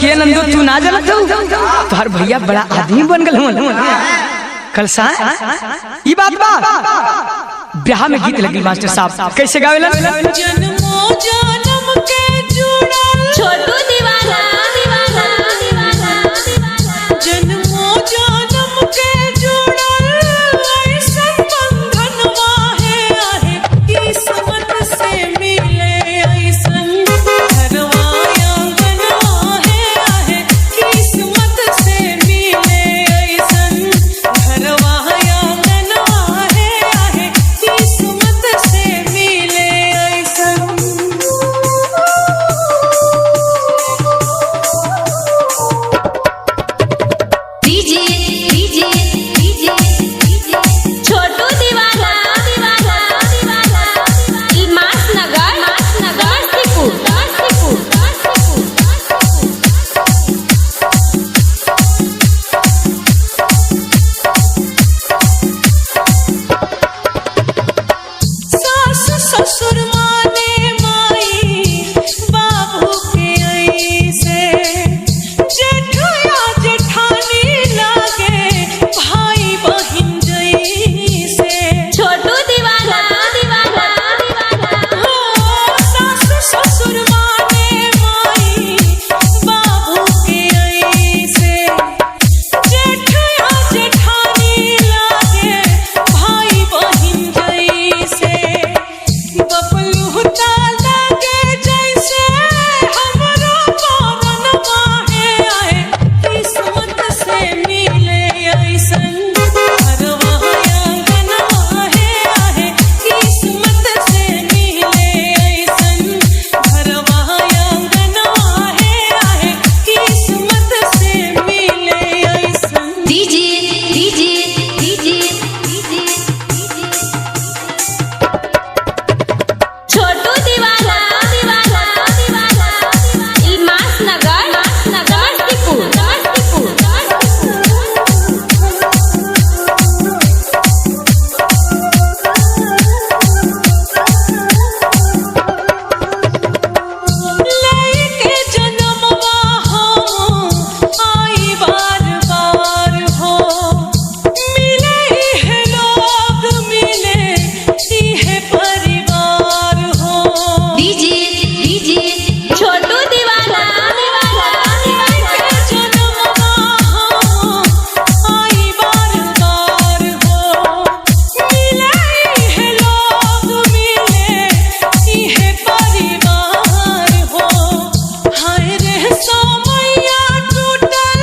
के नंदो तू ना जानत हो तोहर भैया बड़ा आदमी बन गल कल सा ई बात बा ब्याह में गीत लगी मास्टर साहब कैसे गावेला जन्मों जन्म के जुड़ल छोटू दीवाना दीवाना दीवाना जन्मों जन्म के जुड़ल ऐसन बंधनवा है आहे किस्मत से मिले ऐसन घरवा आंगनवा है आहे किस्मत से मिले ऐसन घरवा आंगनवा है आहे किस्मत से मिले ऐसन। डीजे डीजे डीजे छोटू दीवाना दीवाना दीवाना इल्मास नगर समस्तीपुर सास ससुर माने माई बाबू के ऐसे जेठया जेठानी लागे भाई बहिन जैसे छोटू दीवाना दीवाना दीवाना सास ससुर माने माई बाबू के ऐसे जेठया जेठानी लागे भाई बहिन जैसे बबलू ताला के जैसे हमरो पावनवा है आए किस्मत से मिले ऐसन घरवा आंगनवा है आहे किस्मत से मिले ऐसन घरवा आंगनवा है आहे किस्मत से मिले ऐसन। डीजे डीजे डीजे डीजे छोटू दीवाना दीवाना दीवाना इल्मास नगर समस्तीपुर लेके जन्मवा हो आई बार बार हो मिले है लोग मिले है परिवार हो। डीजे डीजे छोटू दीवाना दीवाना लेके जन्मवा हो आई बार बार हो मिले है लोग मिले है परिवार हो। हाय रे सोमैया टूटल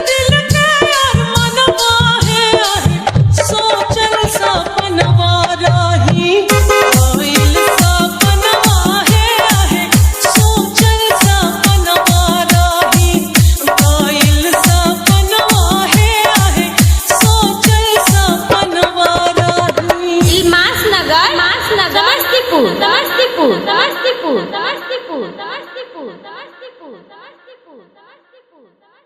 दिल के अरमनवा है आहे सोचल सपनवा रही कोइल सपनवा है आहे सोचल सपनवा रही कोइल सपनवा है आहे सोचल सपनवा रही। इल्मास नगर समस्तीपुर समस्तीपुर समस्तीपुर समस्तीपुर समस्तीपुर समस्तीपुर समस्तीपुर समस्तीपुर।